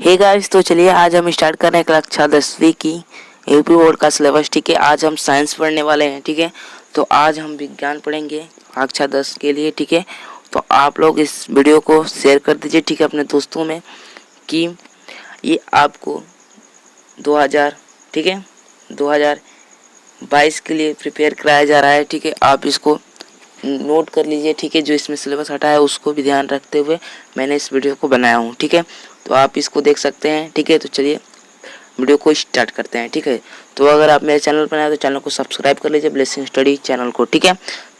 Hey guys, तो चलिए आज हम स्टार्ट कर रहे हैं कक्षा 10वीं की यूपी बोर्ड का सिलेबस। ठीक है, आज हम साइंस पढ़ने वाले हैं। ठीक है, तो आज हम विज्ञान पढ़ेंगे कक्षा 10 के लिए। ठीक है, तो आप लोग इस वीडियो को शेयर कर दीजिए, ठीक है, अपने दोस्तों में, कि ये आपको 2000 ठीक है 2022 के लिए प्रिपेयर कराया जा रहा है। ठीक है, आप इसको नोट कर लीजिए। ठीक है, जो इसमें सिलेबस हटा है उसको भी ध्यान रखते हुए मैंने इस वीडियो को बनाया हूँ। ठीक है, तो आप इसको देख सकते हैं। ठीक है, तो चलिए वीडियो को स्टार्ट करते हैं। ठीक है, तो अगर आप मेरे चैनल पर आए तो चैनल को सब्सक्राइब कर लीजिए, ब्लेसिंग स्टडी चैनल को। ठीक है,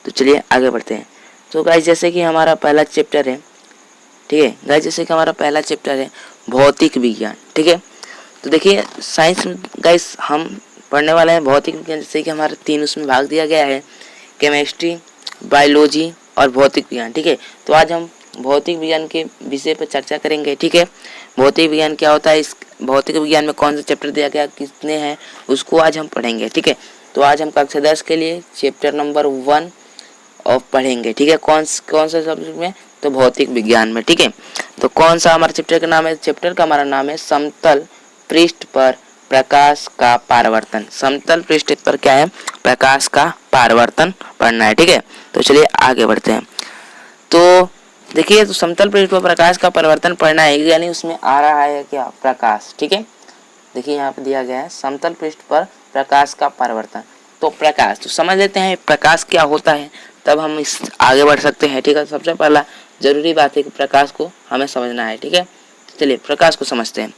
तो चलिए आगे बढ़ते हैं। तो गाइस, जैसे कि हमारा पहला चैप्टर है, ठीक है गाइस, जैसे कि हमारा पहला चैप्टर है भौतिक विज्ञान। ठीक है, तो देखिए साइंस में गाइस हम पढ़ने वाले हैं भौतिक विज्ञान। जैसे कि हमारे 3 उसमें भाग दिया गया है, केमिस्ट्री, बायोलॉजी और भौतिक विज्ञान। ठीक है, तो आज हम भौतिक विज्ञान के विषय पर चर्चा करेंगे। ठीक है, भौतिक विज्ञान क्या होता है, इस भौतिक विज्ञान में कौन सा चैप्टर दिया गया, कितने हैं, उसको आज हम पढ़ेंगे। ठीक है, तो आज हम कक्षा 10 के लिए चैप्टर नंबर 1 और पढ़ेंगे। ठीक है, कौन सा सब्जेक्ट में, तो भौतिक विज्ञान में। ठीक है, तो कौन सा हमारा चैप्टर का नाम है, चैप्टर का हमारा नाम है समतल पृष्ठ पर प्रकाश का परावर्तन। समतल पृष्ठ पर क्या है, प्रकाश का परावर्तन पढ़ना है। ठीक है, तो चलिए आगे बढ़ते हैं। तो देखिए, तो समतल पृष्ठ पर प्रकाश का परावर्तन पढ़ना है, यानी उसमें आ रहा है क्या, प्रकाश। ठीक है, देखिए यहाँ पे दिया गया है समतल पृष्ठ पर प्रकाश का परावर्तन। तो प्रकाश तो समझ लेते हैं प्रकाश क्या होता है, तब हम इस आगे बढ़ सकते हैं। ठीक है, सबसे पहला जरूरी बात है कि प्रकाश को हमें समझना है। ठीक है, चलिए प्रकाश को समझते हैं।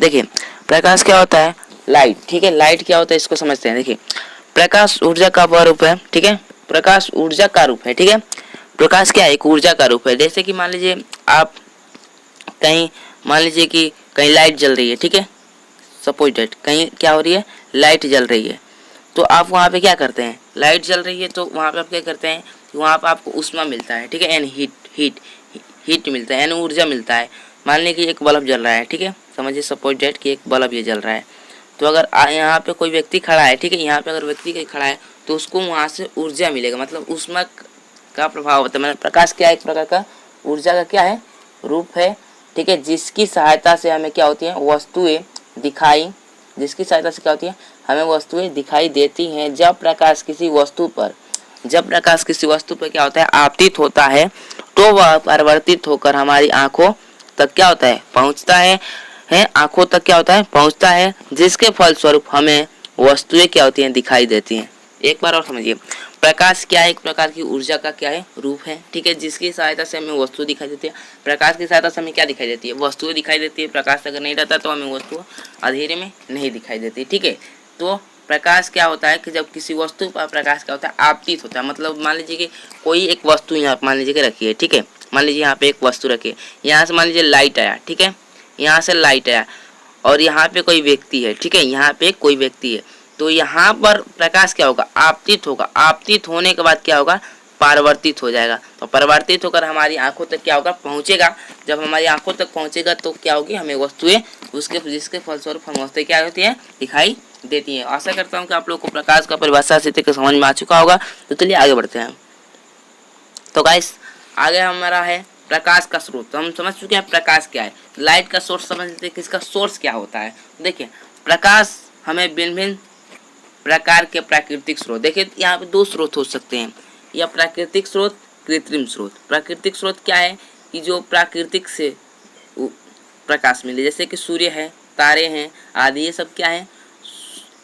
देखिए प्रकाश क्या होता है, लाइट। ठीक है, लाइट क्या होता है इसको समझते हैं। देखिए प्रकाश ऊर्जा का रूप है। ठीक है, प्रकाश ऊर्जा का रूप है। ठीक है, प्रकाश क्या है, एक ऊर्जा का रूप है। जैसे कि मान लीजिए आप कहीं, मान लीजिए कि कहीं लाइट जल रही है। ठीक है, सपोज डेट कहीं क्या हो रही है, लाइट जल रही है, तो आप वहाँ पे क्या करते हैं, लाइट जल रही है तो वहाँ पे आप क्या करते हैं, वहाँ पे आपको ऊष्मा मिलता है। ठीक है, यानी हीट मिलता है, यानी ऊर्जा मिलता है। मान लीजिए कि एक बल्ब जल रहा है। ठीक है, समझिए सपोज डेट कि एक बल्ब ये जल रहा है, तो अगर यहाँ पे कोई व्यक्ति खड़ा है, ठीक है, यहाँ पे अगर व्यक्ति कोई खड़ा है तो उसको वहाँ से ऊर्जा मिलेगा, मतलब ऊष्मा का प्रभाव होता है। मतलब प्रकाश क्या है, एक प्रकार का ऊर्जा का क्या है, रूप है। ठीक है, जिसकी सहायता से हमें क्या होती है, वस्तुएं दिखाई, जिसकी सहायता से क्या होती है, हमें वस्तुएं दिखाई देती हैं। जब प्रकाश किसी वस्तु पर क्या होता है, आपतित होता है, तो वह परिवर्तित होकर हमारी आंखों तक क्या होता है, पहुंचता है, आंखों तक क्या होता है, पहुंचता है, जिसके फलस्वरूप हमें वस्तुएं क्या होती हैं, दिखाई देती हैं। एक बार और समझिए, प्रकाश क्या है, एक प्रकार की ऊर्जा का क्या है, रूप है। ठीक है, जिसकी सहायता से हमें वस्तु दिखाई देती है। प्रकाश की सहायता से हमें क्या दिखाई देती है, वस्तुएं दिखाई देती है। प्रकाश अगर नहीं रहता तो हमें वस्तु अंधेरे में नहीं दिखाई देती। ठीक है, तो प्रकाश क्या होता है कि जब किसी वस्तु पर प्रकाश क्या होता है, आपतित होता है। मतलब मान लीजिए कि कोई एक वस्तु यहाँ मान लीजिए कि रखी है। ठीक है, मान लीजिए यहाँ पे एक वस्तु रखी है, यहाँ से मान लीजिए लाइट आया। ठीक है, यहाँ से लाइट आया और यहाँ पे कोई व्यक्ति है। ठीक है, यहाँ पे कोई व्यक्ति है, तो यहाँ पर प्रकाश क्या होगा, आपतित होगा। आपतित होने के बाद क्या होगा, परावर्तित हो जाएगा। तो परावर्तित होकर हमारी आंखों तक क्या होगा, पहुँचेगा। जब हमारी आंखों तक पहुँचेगा तो क्या होगी, हमें वस्तुएं उसके जिसके फलस्वरूप हम वस्तुएं क्या होती हैं, दिखाई देती हैं। आशा करता हूँ कि आप लोग को प्रकाश का परिभाषा से समझ में आ चुका होगा। तो चलिए आगे बढ़ते हैं। तो गाइस आगे हमारा है प्रकाश का स्रोत। तो हम समझ चुके हैं प्रकाश क्या है, लाइट का सोर्स समझ लेते हैं, किसका सोर्स क्या होता है। देखिए प्रकाश हमें भिन्न भिन्न प्रकार के प्राकृतिक स्रोत, देखिए यहाँ पे 2 स्रोत हो सकते हैं, या प्राकृतिक स्रोत, कृत्रिम स्रोत। प्राकृतिक स्रोत क्या है कि जो प्राकृतिक से प्रकाश मिले, जैसे कि सूर्य है, तारे हैं आदि, ये सब क्या है,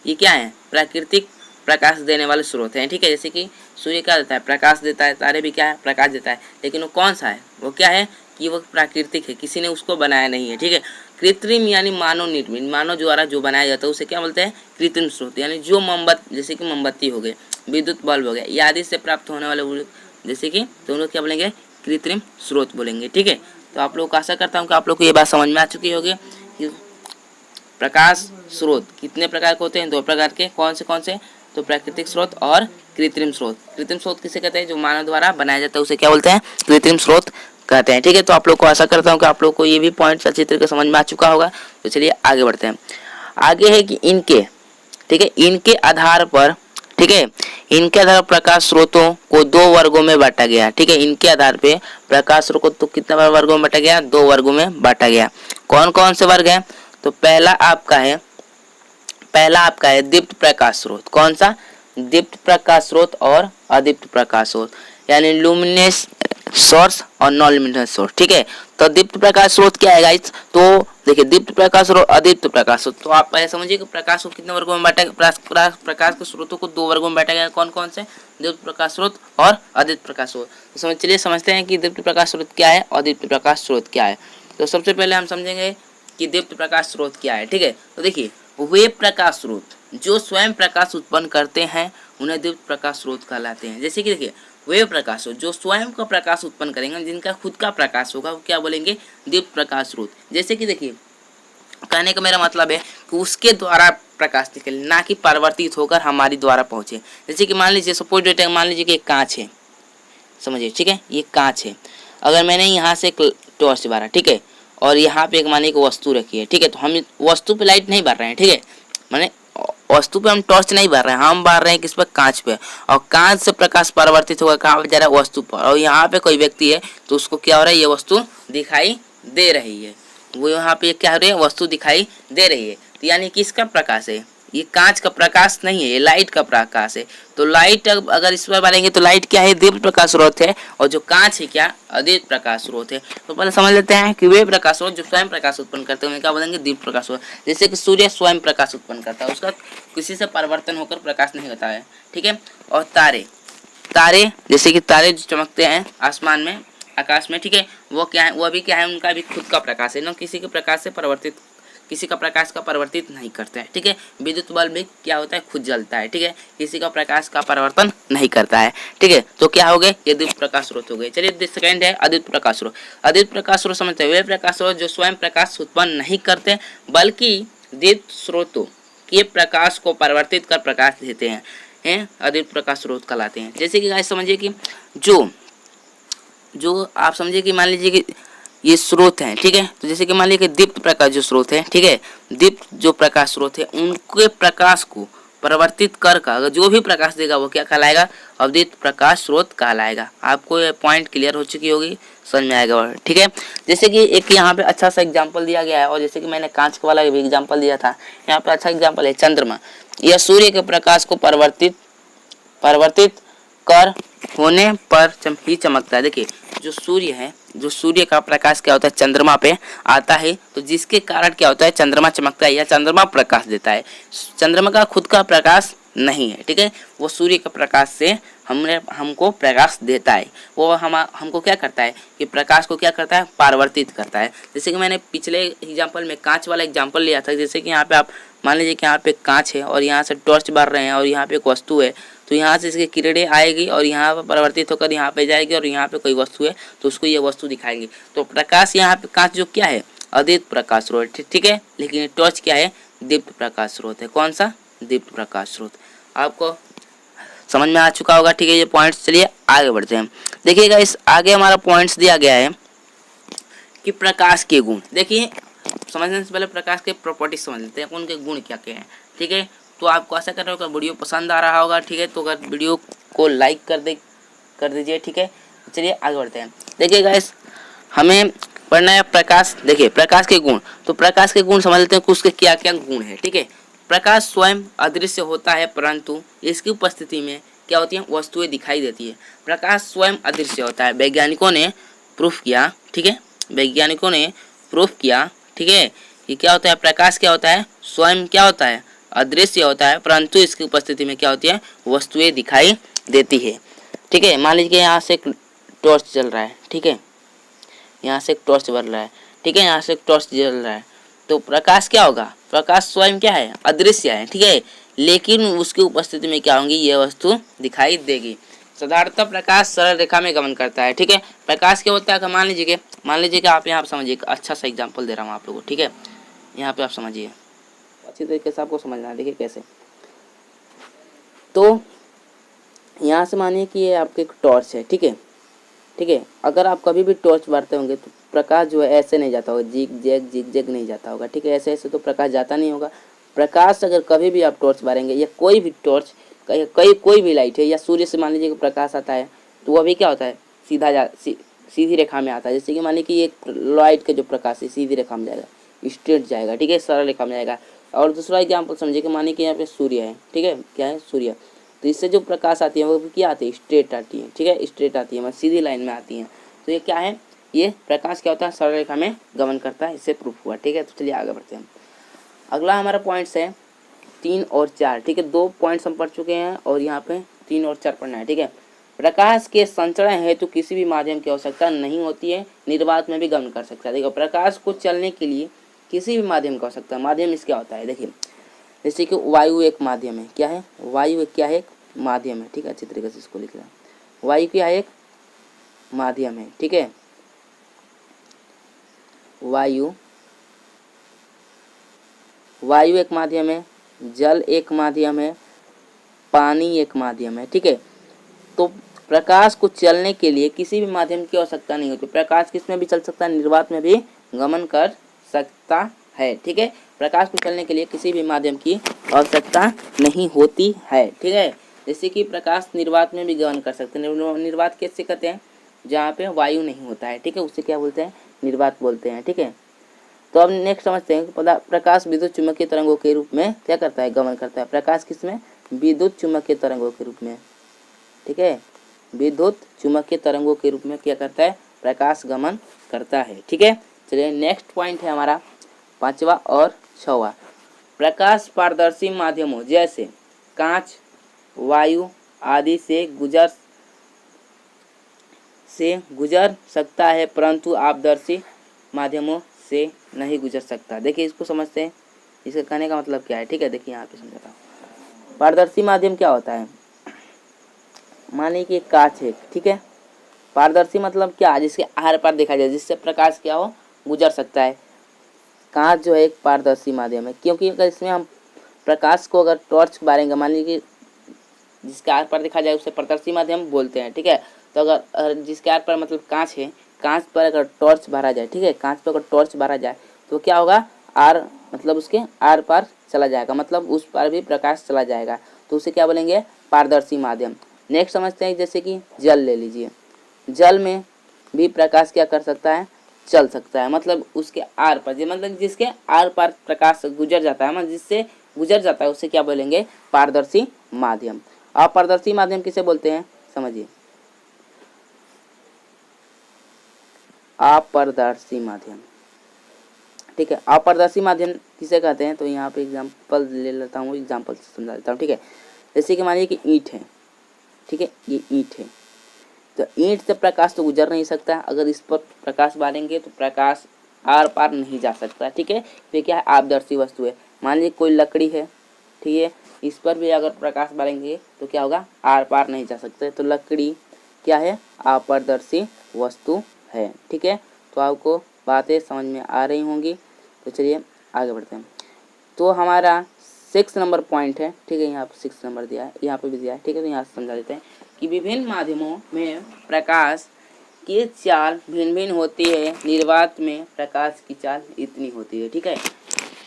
ये क्या है, प्राकृतिक प्रकाश देने वाले स्रोत हैं। ठीक है, जैसे कि सूर्य क्या देता है, प्रकाश देता है, तारे भी क्या है, प्रकाश देता है, लेकिन वो कौन सा है, वो क्या है कि वो प्राकृतिक है, किसी ने उसको बनाया नहीं है। ठीक है, कृत्रिम यानी मानव निर्मित, मानव द्वारा जो बनाया जाता है उसे क्या बोलते हैं, कृत्रिम स्रोत। यानी जो मोमबत्ती, जैसे कि मोमबत्ती हो गए, विद्युत बल्ब हो गया, ये आदि से प्राप्त होने वाले जैसे कि तो लोग क्या बोलेंगे, कृत्रिम स्रोत बोलेंगे। ठीक है, तो आप लोग को आशा करता हूँ कि आप लोग को ये बात समझ में आ चुकी होगी कि प्रकाश स्रोत कितने प्रकार के होते हैं, 2 प्रकार के। कौन से, तो प्राकृतिक स्रोत और कृत्रिम स्रोत। कृत्रिम स्रोत किसे कहते हैं, जो मानव द्वारा बनाया जाता है उसे क्या बोलते हैं, कृत्रिम स्रोत कहते हैं। ठीक है, तो आप लोग को आशा करता हूँ कि आप लोग को ये भी पॉइंट अच्छी तरीके से समझ में आ चुका होगा। तो चलिए आगे बढ़ते हैं। आगे है कि इनके, ठीक है, इनके आधार पर, ठीक है, इनके आधार पर प्रकाश स्रोतों को 2 वर्गों में बांटा गया। ठीक है, इनके आधार पे प्रकाश स्रोत को तो कितने वर्गों में बांटा गया, 2 वर्गों में बांटा गया। कौन कौन से वर्ग हैं? तो पहला आपका है दीप्त प्रकाश स्रोत। कौन सा? दीप्त प्रकाश स्रोत और अदीप्त प्रकाश स्रोत, यानी लुमिनस सोर्स और नॉन लुमिनस सोर्स। ठीक है, तो दीप्त प्रकाश स्रोत क्या है गाइस? तो देखिए दीप्त प्रकाश स्रोत, अदीप्त प्रकाश स्रोत। तो आप ऐसा समझिए कि प्रकाश को कितने वर्गों में बांटा गया? प्रकाश के स्रोतों को 2 वर्गों में बांटा गया। कौन कौन से? दीप्त प्रकाश स्रोत और अदीप्त प्रकाश स्रोत। तो चलिए समझते हैं कि दीप्त प्रकाश स्रोत क्या है और अदीप्त प्रकाश स्रोत क्या है। तो सबसे पहले हम समझेंगे कि दीप्त प्रकाश स्रोत क्या है। ठीक है, तो देखिए वे प्रकाश स्रोत जो स्वयं प्रकाश उत्पन्न करते हैं उन्हें दीप्त प्रकाश स्रोत कहलाते हैं। जैसे कि देखिए वे प्रकाश स्रोत जो स्वयं का प्रकाश उत्पन्न करेंगे, जिनका खुद का प्रकाश होगा, वो क्या बोलेंगे? दीप्त प्रकाश स्रोत। जैसे कि देखिए कहने का मेरा मतलब है कि उसके द्वारा प्रकाश निकले, ना कि परिवर्तित होकर हमारी द्वारा पहुंचे। जैसे कि मान लीजिए सपोज डेट, मान लीजिए कि एक कांच है, समझिए। ठीक है, ये कांच है। अगर मैंने यहाँ से एक टॉर्च बारा, ठीक है, और यहाँ पे एक माने एक वस्तु रखी है, ठीक है, तो हम वस्तु पे लाइट नहीं बार रहे हैं, ठीक है, माने वस्तु पे हम टॉर्च नहीं बार रहे हैं, हम बार रहे हैं किस पर? कांच पे। और कांच से प्रकाश परिवर्तित होगा कहाँ पे जा रहा है? वस्तु पर। और यहाँ पे कोई व्यक्ति है तो उसको क्या हो रहा है? ये वस्तु दिखाई दे रही है, वो यहाँ पे क्या हो रही है? वस्तु दिखाई दे रही है। तो यानी किसका प्रकाश है? ये कांच का प्रकाश नहीं है, ये लाइट का प्रकाश है। तो लाइट अगर इस पर मारेंगे तो लाइट क्या है? दीप्त प्रकाश स्रोत है, और जो कांच है क्या? अदीप्त प्रकाश स्रोत है। तो पहले समझ लेते हैं कि वे प्रकाश स्रोत जो स्वयं प्रकाश उत्पन्न करते हैं क्या बोलेंगे? दीप्त प्रकाश स्रोत। जैसे कि सूर्य स्वयं प्रकाश उत्पन्न करता है, उसका किसी से परिवर्तन होकर प्रकाश नहीं होता है। ठीक है, और तारे जैसे कि तारे जो चमकते हैं आसमान में, आकाश में, ठीक है, वो क्या है? वो भी क्या है? उनका भी खुद का प्रकाश है, न किसी के प्रकाश से परिवर्तित, किसी का प्रकाश का परिवर्तित नहीं करते हैं। ठीक है, विद्युत बल्ब भी क्या होता है? खुद जलता है। ठीक है, किसी का प्रकाश का परिवर्तन नहीं करता है। ठीक है, तो क्या हो गए? ये दीप्त प्रकाश स्रोत हो गए। चलिए सेकंड है अदीप्त प्रकाश स्रोत। अदीप्त प्रकाश स्रोत समझते हैं वे प्रकाश स्रोत जो स्वयं प्रकाश उत्पन्न नहीं करते बल्कि दीप्त स्रोतों के प्रकाश को परिवर्तित कर प्रकाश देते हैं, अदीप्त प्रकाश स्रोत कहलाते हैं। जैसे कि गाइस समझिए कि जो आप समझिए कि मान लीजिए कि ये स्रोत हैं, ठीक है, तो जैसे कि मान लीजिए कि दीप्त प्रकाश जो स्रोत है, ठीक है, दीप्त जो प्रकाश स्रोत है उनके प्रकाश को परिवर्तित कर अगर जो भी प्रकाश देगा वो क्या कहलाएगा? अदीप्त प्रकाश स्रोत कहलाएगा। आपको ये पॉइंट क्लियर हो चुकी होगी, समझ में आएगा। ठीक है, जैसे कि एक यहाँ पे अच्छा सा एग्जाम्पल दिया गया है, और जैसे कि मैंने कांच वाला भी एग्जाम्पल दिया था, यहाँ पे अच्छा एग्जाम्पल है चंद्रमा। यह सूर्य के प्रकाश को परिवर्तित कर होने पर ही चमकता है। देखिए जो सूर्य है, जो सूर्य का प्रकाश क्या होता है? चंद्रमा पे आता है, तो जिसके कारण क्या होता है? चंद्रमा चमकता है या चंद्रमा प्रकाश देता है। चंद्रमा का खुद का प्रकाश नहीं है, ठीक है, वो सूर्य के प्रकाश से हमको प्रकाश देता है। वो हमको क्या करता है कि प्रकाश को क्या करता है? परिवर्तित करता है। जैसे कि मैंने पिछले एग्जाम्पल में कांच वाला एग्जाम्पल लिया था। जैसे कि यहाँ पे आप मान लीजिए कि यहाँ पे कांच है और यहाँ से टॉर्च बार रहे हैं और यहाँ पे एक वस्तु है, तो यहाँ से इसकी किरणें आएगी और यहाँ पर परिवर्तित होकर यहाँ पे जाएगी, और यहाँ पे कोई वस्तु है तो उसको ये वस्तु दिखाएंगे। तो प्रकाश यहाँ पे कांच जो क्या है? अदीप्त प्रकाश स्रोत, ठीक है, लेकिन टॉर्च क्या है? दीप्त प्रकाश स्रोत है। कौन सा? दीप्त प्रकाश स्रोत। आपको समझ में आ चुका होगा। ठीक है, ये पॉइंट्स। चलिए आगे बढ़ते हैं। देखिएगा इस आगे हमारा पॉइंट्स दिया गया है कि प्रकाश के गुण। देखिए समझने से पहले प्रकाश के प्रॉपर्टीज समझ लेते हैं, उनके गुण क्या क्या हैं। ठीक है, तो आपको आशा कर रहा हूँ वीडियो पसंद आ रहा होगा। ठीक है, तो अगर वीडियो को लाइक कर दीजिए। ठीक है, चलिए आगे बढ़ते हैं। देखिए गाइस हमें पढ़ना है प्रकाश। देखिए प्रकाश के गुण, तो प्रकाश के गुण समझ लेते हैं कि उसके क्या क्या गुण है। ठीक है, प्रकाश स्वयं अदृश्य होता है, परंतु इसकी उपस्थिति में क्या होती है? वस्तुएं दिखाई देती है। प्रकाश स्वयं अदृश्य होता है, वैज्ञानिकों ने प्रूफ किया। ठीक है, वैज्ञानिकों ने प्रूफ किया, ठीक है, कि क्या होता है? प्रकाश क्या होता है? स्वयं क्या होता है? अदृश्य होता है, परंतु इसकी उपस्थिति में क्या होती है? वस्तुएं दिखाई देती है। ठीक है, मान लीजिए यहाँ से एक टॉर्च जल रहा है, ठीक है, यहाँ से एक टॉर्च बल रहा है, ठीक है, यहाँ से एक टॉर्च जल रहा है, तो प्रकाश क्या होगा? प्रकाश स्वयं क्या है? अदृश्य है, ठीक है, लेकिन उसकी उपस्थिति में क्या होंगी? ये वस्तु दिखाई देगी। साधारणतः प्रकाश सरल रेखा में गमन करता है। ठीक है, प्रकाश क्या होता है? मान लीजिए कि आप यहाँ समझिए, अच्छा सा एग्जाम्पल दे रहा हूँ आप लोगों को। ठीक है, यहाँ पे आप समझिए, अच्छी तरीके से आपको समझना है। देखिए कैसे, तो यहाँ से मानिए कि ये आपके एक टॉर्च है, ठीक है, ठीक है, अगर आप कभी भी टॉर्च बारते होंगे तो प्रकाश जो है ऐसे नहीं जाता होगा, जिग जैग नहीं जाता होगा। ठीक है, ऐसे तो प्रकाश जाता नहीं होगा। प्रकाश अगर कभी भी आप टॉर्च बारेंगे या कोई भी टॉर्च, कोई भी लाइट है, या सूर्य से मान लीजिए कि प्रकाश आता है, तो वह भी क्या होता है? सीधी रेखा में आता है। जैसे कि मान लीजिए कि एक लाइट का जो प्रकाश है सीधी रेखा में जाएगा, स्ट्रेट जाएगा, ठीक है, सरल रेखा में जाएगा। और दूसरा एग्जाम्पल समझिए कि मानिए कि यहाँ पे सूर्य है, ठीक है, क्या है सूर्य, तो इससे जो प्रकाश आती है वो क्या आती है, स्ट्रेट आती है, ठीक है, स्ट्रेट आती है, मतलब सीधी लाइन में आती है। तो ये क्या है, ये प्रकाश क्या होता है, सरल रेखा में गमन करता है, इससे प्रूफ हुआ, ठीक है। तो चलिए आगे बढ़ते हैं। अगला हमारा पॉइंट्स है 3 और 4, ठीक है, 2 पॉइंट्स हम पढ़ चुके हैं और यहाँ पे 3 और 4 पढ़ना है, ठीक है। प्रकाश के संचरण हेतु किसी भी माध्यम की आवश्यकता नहीं होती है, निर्वात में भी गमन कर सकता है। देखो प्रकाश को चलने के लिए किसी भी माध्यम की आवश्यकता है। माध्यम इसका होता है, देखिए जैसे कि वायु एक माध्यम है, क्या है, वायु क्या है, एक माध्यम है, ठीक है, अच्छी तरीके से इसको लिख रहा है। वायु क्या है, एक माध्यम है, ठीक है, वायु एक माध्यम है, जल एक माध्यम है, पानी एक माध्यम है, ठीक है। तो प्रकाश को चलने के लिए किसी भी माध्यम की आवश्यकता नहीं होती। प्रकाश किस में भी चल सकता है, निर्वात में भी गमन कर सकता है, ठीक है। प्रकाश को चलने के लिए किसी भी माध्यम की आवश्यकता नहीं होती है, ठीक है। जैसे कि प्रकाश निर्वात में भी गमन कर सकते हैं। निर्वात कैसे कहते हैं, जहाँ पे वायु नहीं होता है, ठीक है, उससे क्या बोलते हैं, निर्वात बोलते हैं, ठीक है। तो अब नेक्स्ट समझते हैं कि प्रकाश विद्युत चुम्बकीय तरंगों के रूप में क्या करता है, गमन करता है। प्रकाश किसमें, विद्युत चुम्बकीय तरंगों के रूप में, ठीक है, विद्युत चुम्बकीय तरंगों के रूप में क्या करता है, प्रकाश गमन करता है, ठीक है। चलिए नेक्स्ट पॉइंट है हमारा 5वां और 6वां। प्रकाश पारदर्शी माध्यमों जैसे कांच, वायु आदि से गुजर सकता है, परंतु आपदर्शी माध्यमों से नहीं गुजर सकता। देखिए इसको समझते हैं, इसका कहने का मतलब क्या है, ठीक है। देखिए यहाँ पे समझाता हूँ। पारदर्शी माध्यम क्या होता है, मानिए कि कांच है, ठीक है, पारदर्शी मतलब क्या, जिसके आर पार देखा जाए, जिससे प्रकाश क्या हो, गुजर सकता है। कांच जो है एक पारदर्शी माध्यम है, क्योंकि अगर इसमें हम प्रकाश को अगर टॉर्च बारेंगे, मान लीजिए कि जिसके आर पार देखा जाए उसे पारदर्शी माध्यम बोलते हैं, ठीक है। तो अगर जिसके आर पार मतलब कांच है, कांच पर अगर टॉर्च भरा जाए, ठीक है, कांच पर अगर टॉर्च भरा जाए तो क्या होगा, आर मतलब उसके आर पार चला जाएगा, मतलब उस पार भी प्रकाश चला जाएगा, तो उसे क्या बोलेंगे, पारदर्शी माध्यम। नेक्स्ट समझते हैं, जैसे कि जल ले लीजिए, जल में भी प्रकाश क्या कर सकता है, चल सकता है, मतलब उसके आर पार, मतलब जिसके आर पार प्रकाश गुजर जाता है, मतलब जिससे गुजर जाता है, उसे क्या बोलेंगे, पारदर्शी माध्यम। अपारदर्शी माध्यम किसे बोलते हैं, समझिए, अपारदर्शी माध्यम, ठीक है। अपारदर्शी माध्यम किसे कहते हैं, तो यहाँ पे एग्जांपल ले लेता हूँ, एग्जांपल से समझा देता हूँ, ठीक है। जैसे कि मानिए कि ईंट है, ठीक है, ये ईंट है, तो ईंट से प्रकाश तो गुजर नहीं सकता, अगर इस पर प्रकाश डालेंगे तो प्रकाश आर पार नहीं जा सकता, ठीक है। तो क्या है, आपदर्शी वस्तु है। मान लीजिए कोई लकड़ी है, ठीक है, इस पर भी अगर प्रकाश डालेंगे तो क्या होगा, आर पार नहीं जा सकते, तो लकड़ी क्या है, अपारदर्शी वस्तु है, ठीक है। तो आपको बातें समझ में आ रही होंगी, तो चलिए आगे बढ़ते हैं। तो हमारा 6 नंबर पॉइंट है, ठीक है, यहाँ पर 6 नंबर दिया है, यहाँ पे भी दिया है, ठीक है। तो यहाँ से समझा देते हैं कि विभिन्न माध्यमों में प्रकाश की चाल भिन्न भिन्न होती है, निर्वात में प्रकाश की चाल इतनी होती है, ठीक है।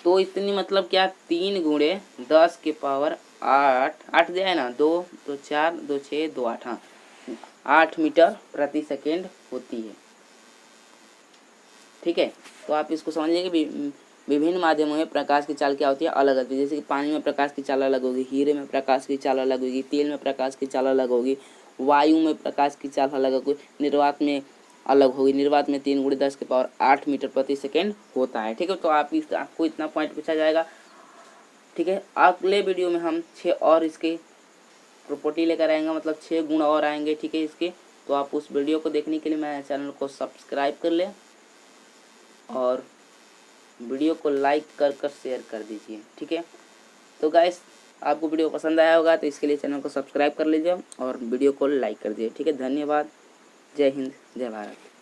तो इतनी मतलब क्या, 3 गुणे 10 के पावर 8 दिया है ना, 2 2 4 2 6 2 8, हाँ 8 मीटर प्रति सेकेंड होती है, ठीक है। तो आप इसको समझ लीजिए कि विभिन्न माध्यमों में प्रकाश की चाल क्या होती है, अलग होती है। जैसे कि पानी में प्रकाश की चाल अलग होगी, हीरे में प्रकाश की चाल अलग होगी, तेल में प्रकाश की चाल अलग होगी, वायु में प्रकाश की चाल अलग होगी, निर्वात में अलग होगी। निर्वात में 3 गुणे 10 के पावर 8 मीटर प्रति सेकेंड होता है, ठीक है। तो आपको इतना पॉइंट पूछा जाएगा, ठीक है। अगले वीडियो में हम 6 और इसके प्रॉपर्टी लेकर आएंगे, मतलब 6 गुण और आएंगे, ठीक है, इसके। तो आप उस वीडियो को देखने के लिए मेरे चैनल को सब्सक्राइब कर लें और वीडियो को लाइक कर शेयर कर दीजिए, ठीक है। तो गाइस आपको वीडियो पसंद आया होगा तो इसके लिए चैनल को सब्सक्राइब कर लीजिए और वीडियो को लाइक कर दीजिए, ठीक है। धन्यवाद, जय हिंद, जय भारत।